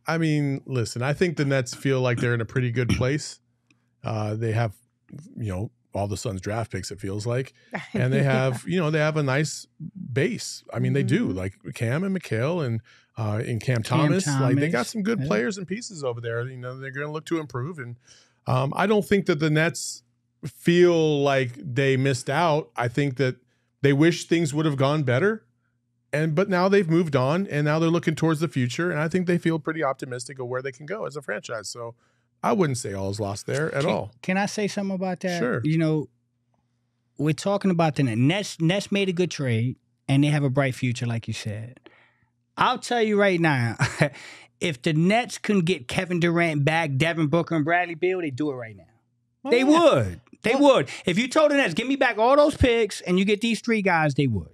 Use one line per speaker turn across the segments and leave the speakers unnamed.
I mean, listen, I think the Nets feel like they're in a pretty good place. They have, all the Suns draft picks, it feels like. And they have, they have a nice base. I mean, they do. Like Cam and Mikal and Cam Thomas. Like, they got some good players and pieces over there. They're going to look to improve. And I don't think that the Nets feel like they missed out. I think that they wish things would have gone better. But now they've moved on, and now they're looking towards the future. And I think they feel pretty optimistic of where they can go as a franchise. So I wouldn't say all is lost there at all.
Can I say something about that?
Sure.
We're talking about the Nets. Nets made a good trade, and they have a bright future, like you said. I'll tell you right now, if the Nets couldn't get Kevin Durant back, Devin Booker, and Bradley Beal, they'd do it right now. They would. They would. If you told the Nets, give me back all those picks, and you get these 3 guys, they would.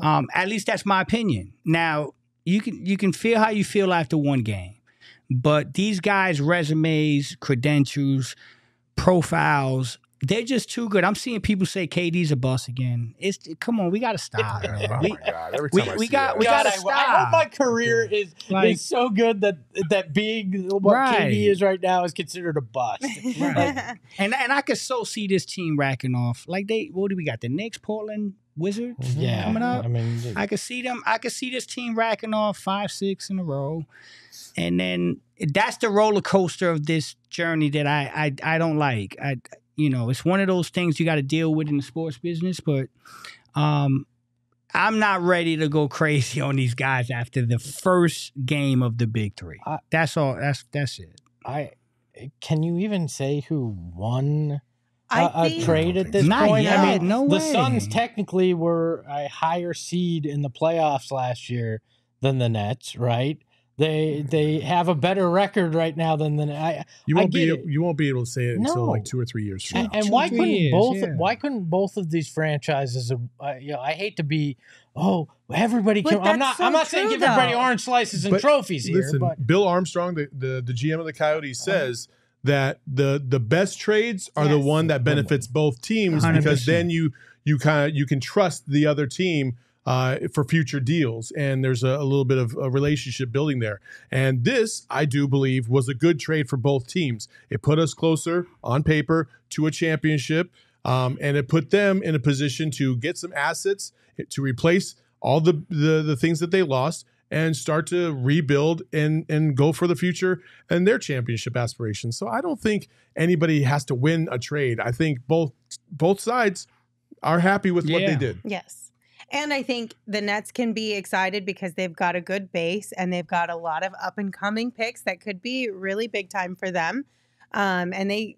At least that's my opinion. Now, you can feel how you feel after one game. But these guys' resumes, credentials, profiles, they're just too good. I'm seeing people say KD's a bust again. Come on, we got to stop.
Oh my God. Every time
we got to stop.
I hope my career is so good that being what KD is right now is considered a bust.
Right. and I could so see this team racking off. Like what do we got? The Knicks, Portland Wizards coming up. I mean, I could see them. I could see this team racking off 5, 6 in a row. And then that's the roller coaster of this journey that I don't like. It's one of those things you got to deal with in the sports business, but I'm not ready to go crazy on these guys after the first game of the Big Three. That's all. That's it.
Can you even say who won a trade at this point?
Yet.
I mean,
no way.
The Suns technically were a higher seed in the playoffs last year than the Nets, right? They have a better record right now than the
you won't be able to say it until like 2 or 3 years from now.
And why couldn't both of these franchises? I hate to be everybody can. I'm not saying give everybody orange slices and trophies here.
Listen,
but
Bill Armstrong, the GM of the Coyotes, says that the best trades are the one that benefits both teams 100%. Because then you can trust the other team for future deals, and there's a little bit of a relationship building there. And this, I do believe, was a good trade for both teams. It put us closer on paper to a championship, and it put them in a position to get some assets to replace all the things that they lost and start to rebuild and go for the future and their championship aspirations. So I don't think anybody has to win a trade. I think both sides are happy with what they did.
Yes. And I think the Nets can be excited because they've got a good base and they've got a lot of up-and-coming picks that could be really big time for them. And they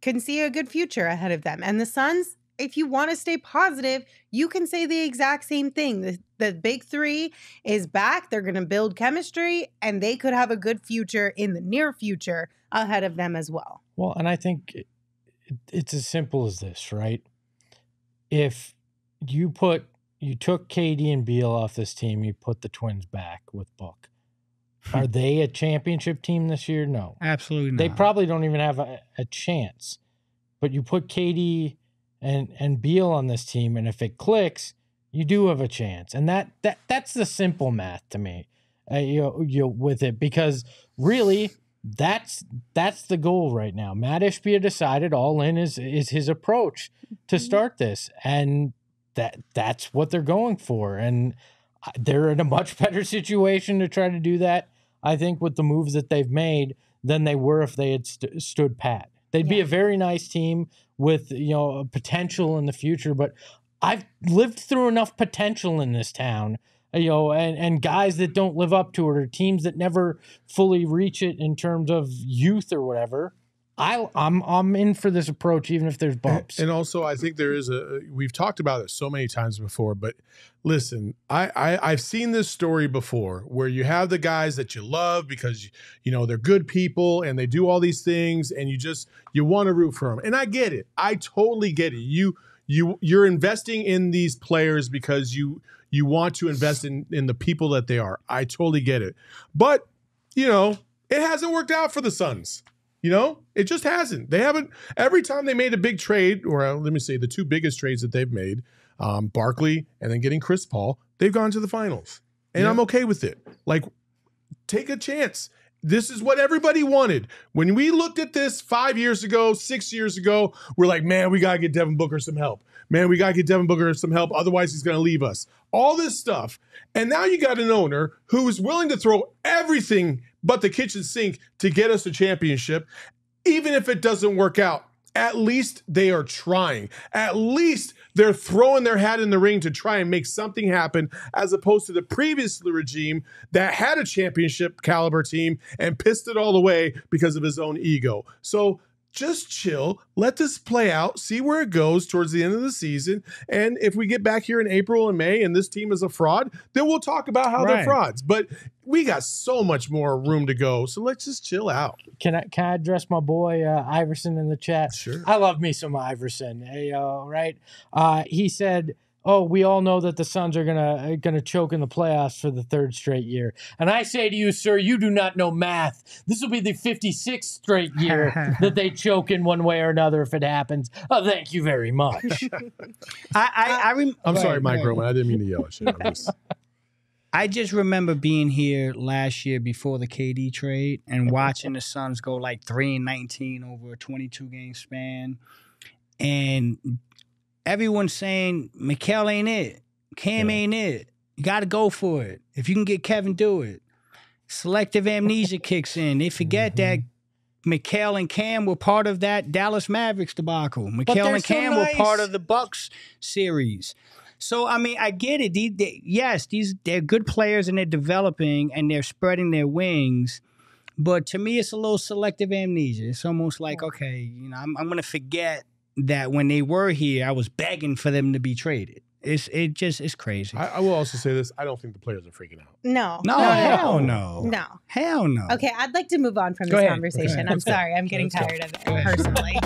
can see a good future ahead of them. And the Suns, if you want to stay positive, you can say the exact same thing. The Big Three is back. They're going to build chemistry, and they could have a good future in the near future ahead of them as well.
Well, and I think it's as simple as this, right? If you took KD and Beal off this team, you put the Twins back with Book. Are they a championship team this year? No.
Absolutely not.
They probably don't even have a chance. But you put KD and Beal on this team, and if it clicks, you do have a chance. And that's the simple math to me, with it, because really that's the goal right now. Matt Ishbia decided all in is his approach to start this, and that's what they're going for. And they're in a much better situation to try to do that, I think, with the moves that they've made than they were if they had stood pat. They'd be a very nice team with, potential in the future. But I've lived through enough potential in this town, and guys that don't live up to it, or teams that never fully reach it in terms of youth or whatever. I'm in for this approach, even if there's bumps.
And also, I think there is we've talked about it so many times before, but listen, I've seen this story before where you have the guys that you love because, they're good people and they do all these things and you want to root for them. And I get it. I totally get it. You're investing in these players because you want to invest in the people that they are. I totally get it. But, it hasn't worked out for the Suns. It just hasn't. They haven't. Every time they made a big trade, or let me say the 2 biggest trades that they've made, Barkley and then getting Chris Paul, they've gone to the finals. And I'm okay with it. Like, take a chance. This is what everybody wanted. When we looked at this 5 years ago, 6 years ago, we're like, man, we got to get Devin Booker some help. Man, we got to get Devin Booker some help. Otherwise, he's going to leave us. All this stuff. And now you got an owner who's willing to throw everything but the kitchen sink to get us a championship, even if it doesn't work out. At least they are trying. At least they're throwing their hat in the ring to try and make something happen, as opposed to the previous regime that had a championship caliber team and pissed it all away because of his own ego. So just chill, let this play out, see where it goes towards the end of the season. And if we get back here in April and May and this team is a fraud, then we'll talk about how they're frauds. But we got so much more room to go. So let's just chill out.
Can I address my boy Iverson in the chat?
Sure.
I love me some Iverson. Hey, right? He said, "Oh, we all know that the Suns are gonna choke in the playoffs for the third straight year." And I say to you, sir, you do not know math. This will be the 56th straight year that they choke in one way or another if it happens. Oh, thank you very much.
I'm sorry, Mike Roman. I didn't mean to yell at you.
I just remember being here last year before the KD trade and watching the Suns go like 3-19 over a 22-game span, and everyone's saying Mikal ain't it, Cam ain't it. You got to go for it. If you can get Kevin, do it. Selective amnesia kicks in. They forget that Mikal and Cam were part of that Dallas Mavericks debacle. Mikal and Cam were part of the Bucks series. So, I mean, I get it. They're good players and they're developing and they're spreading their wings. But to me, it's a little selective amnesia. It's almost like, okay, you know, I'm going to forget that when they were here, I was begging for them to be traded. It's crazy.
I will also say this. I don't think the players are freaking out.
No.
Hell no.
No.
Hell no.
Okay, I'd like to move on from this conversation. I'm sorry. I'm getting tired of it personally.